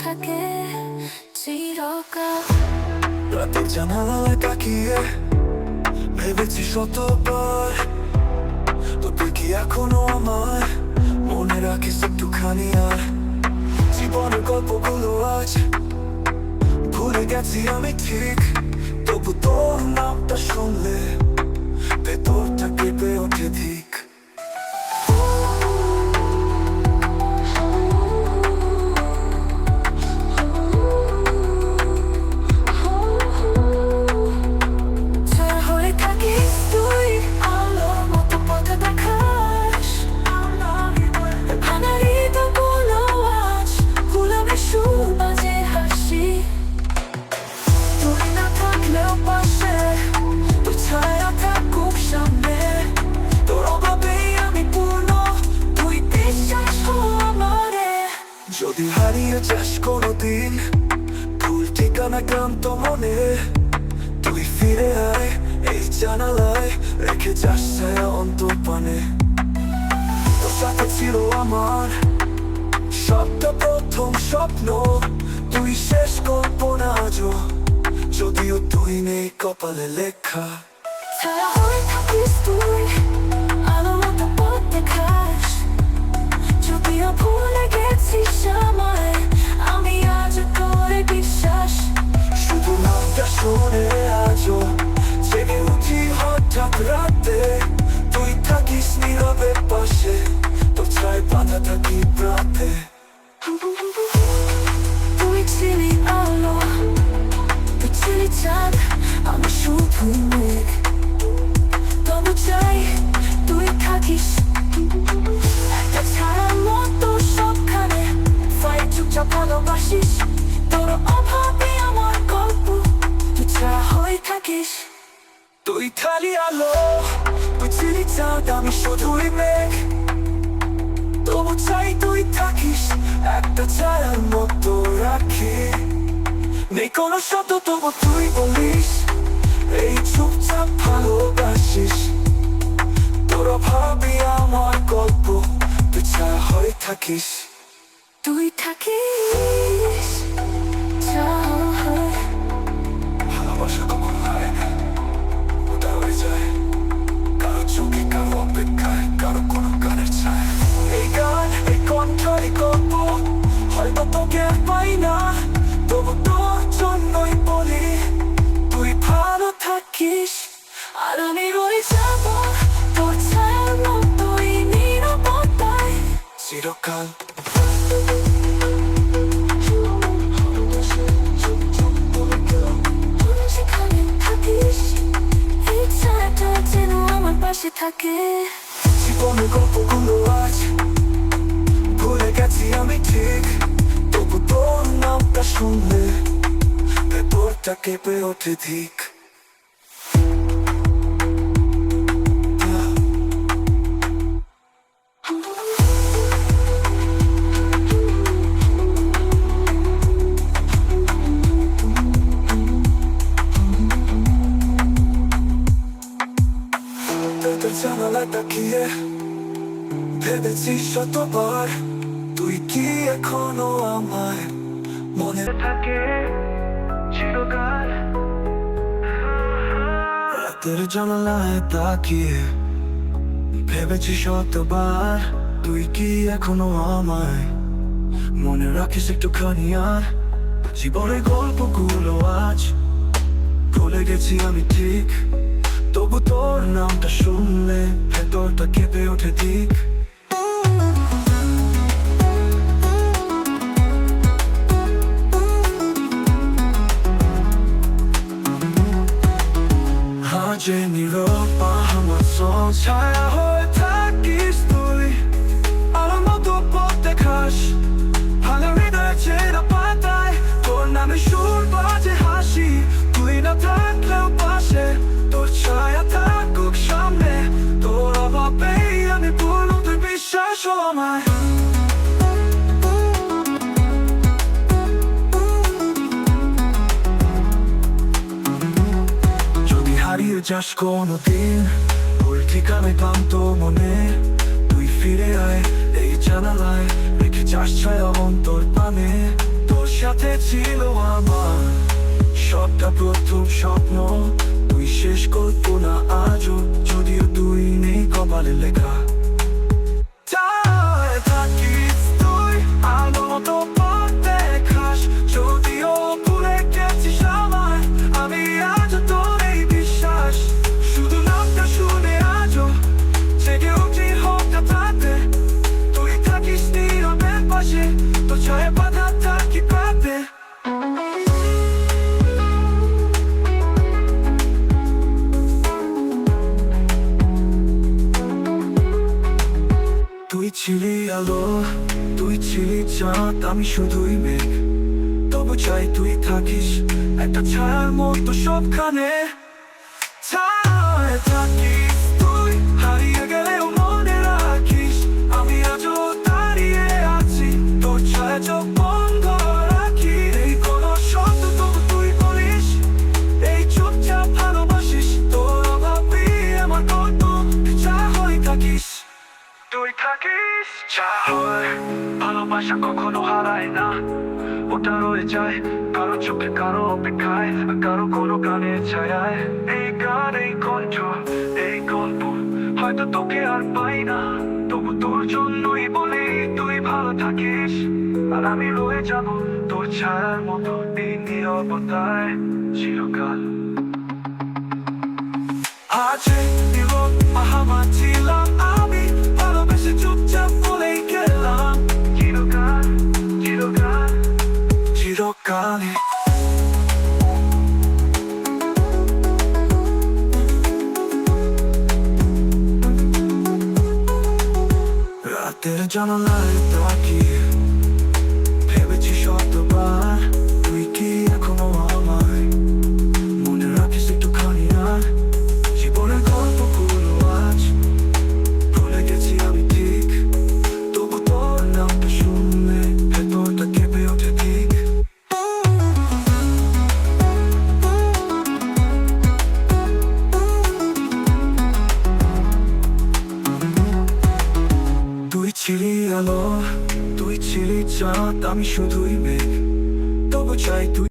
থাকে চিরকাল। রাতের জানালায় তাকিয়ে ভেবেছি শতবার, তো তুই কি এখনো আমার মনে রাখিস একটুখানি? আর জীবনের গল্পগুলো আজ ভুলে গেছি আমি ঠিক, তবু তোর নামটা শুনলে ভেতরটা কেঁপে ওঠে ঠিক। যদি হারিয়ে যাস কোনোদিন ভুল ঠিকানা ক্লান্ত মনে, তুই ফিরে আয় এই জানালায়, রেখে যাস ছায়া অন্তর পানে। তোর সাথে ছিল আমার সবটা প্রথম স্বপ্ন, তুই শেষ কল্পনা আজও, যদিও তুই নেই কপালে লেখা। ছায়া হয়ে থাকিস তুই, আলোর মতো পথ দেখাস, যদিও ভুলে গেছিস আমায়, আমি আজ করে বিশ্বাস। শুধু নামটা শুনে আজও জেগে উঠি হঠাৎ রাতে, তুই থাকিস নীরবে পাশে, তোর ছায় বাঁধা থাকি প্রাতে। তুই ছিলি আলো, তুই ছিলি চাঁদ, আমি শুধু মেঘ, তবু চাই তুই থাকিস একটা ছায়ার মতো সবখানে। ফাই চুপচাপ ভালোবাসিস, তোর অভাবে আমার গল্প, তুই ছায়া হয়ে থাকিস। তুই খালি আলো, তুই ছিলি চাঁদ, আমি শুধুই মেঘ, তবু চাই তুই থাকিস একটা ছায়ার মতো রাখি। নেই কোনো শব্দ তবু তুই বলিস, এই চুপচাপ ভালোবাসিস, তোর অভাবই আমার গল্প, তুই ছায়া হয়ে থাকিস। তুই থাকিস ছায়া হয়ে। ভালোবাসা কখন হয় না, ওটা হয়ে যায় কারো চোখে, কারো অপেক্ষায়, কারো কোনো গানের ছায়। এই গান, এই কণ্ঠ, এই গল্প হয়তো তোকে আর পাই না, তবু তোর জন্যই বলি তুই ভালো থাকিস। আর আমি রয়ে যাব তোর ছায়ার মতোই নীরবতায় চিরকাল। যেখানে থাকিস এই ছায়াটা যেন আমার পাশে থাকে। জীবনের গল্পগুলো আজ ভুলে গেছি আমি ঠিক, তবু তোর নামটা শুনলে ভেতরটা কেঁপে ওঠে ঠিক। তোর জানালায় তাকিয়ে ভেবেছি শতবার, তুই কি এখনো আমায় মনে থাকে চিরকাল। রাতের জানালায় তাকিয়ে ভেবেছি শতবার, তুই কি এখনো আমায় মনে রাখিস একটুখানি? আর জীবনের গল্পগুলো আজ ভুলে গেছি আমি ঠিক, তবু তোর নামটা শুনলে ভেতরটা কেঁপে ওঠে ঠিক। যে নীরব আমার ছায়া হয়ে থাকিস তুই, আলোর মতো পথ দেখাস, ভালো হৃদয় ছেঁড়া পাতায় তোর নামে সুর বাজে হাসি। তুই না থাকলেও পাশে তোর ছায়া থাকুক সামনে, তোর অভাবে আমি পূর্ণ, তুই বিশ্বাস আমায়। যদি হারিয়ে যাস কোনোদিন ভুল ঠিকানায় ক্লান্ত মনে, তুই ফিরে আয় এই জানালায়, রেখে যাস ছায়া অন্তর পানে। তোর সাথে ছিল আমার সবটা প্রথম স্বপ্ন, তুই শেষ কল্পনা আজও, যদিও তুই নেই কপালে লেখা। চায় থাকিস তুই আলো মতো পথ দেখাস, যদিও ভুলে গেছিস আমায়, আমি আজও তোর এই বিশ্বাস। শুধু নামটা শুনে আজও জেগে উঠি হঠাৎ রাতে, তুই থাকিস নীরবে পাশে, তোর ছায়া বাঁধা থাকি প্রাতে। তুই ছিলি আলো, তুই ছিলি চাঁদ, আমি শুধুই মেঘ, তবু চাই তুই থাকিস একটা ছায়ার মতো সবখানে। ছায়ায় থাকিস তুই, হারিয়ে গেলেও মনে রাখিস, আমি আজও দাঁড়িয়ে আছি, তোর ছায়া চোখ বন্ধ রাখি। এই কোনো শব্দ তবু তুই বলিস, এই চুপচাপ ভালোবাসিস, তোর অভাবে আমার কত যা হয়ে থাকিস, তুই থাকিস। যা হয় ভালোবাসা কখনো হারায় না, ওটা রয়ে যায় কারো চোখে, কারো অপেক্ষায়, কারো কোনো গানের ছায়ায়। এই গান, এই কণ্ঠ, এই গল্প হয়তো তোকে আর পাই না, তবু তোর জন্যই বলি তুই ভালো থাকিস, আর আমি রয়ে যাব তোর ছায়ার মতো এই নীরবতায় চিরকাল। আজ নীরব আহামা ছিলাম আমি, ভালোবেসে চুপচাপ বলেই গেলাম চিরকাল, চিরকাল, চিরকালে। রাতের জানালায় তাকিয়ে ভেবেছি শতবার, তুই কি এখনো আমায় মনে রাখিস একটুখানি? আর জীবনের গল্পগুলো আজ ভুলে গেছি আমি ঠিক, তবু তোর নামটা শুনলে ভেতরটা কেঁপে ওঠে ঠিক। তুই ছিলি আলো, তুই ছিলি চাঁদ, আমি শুধুই মেঘ, তবু চাই তুই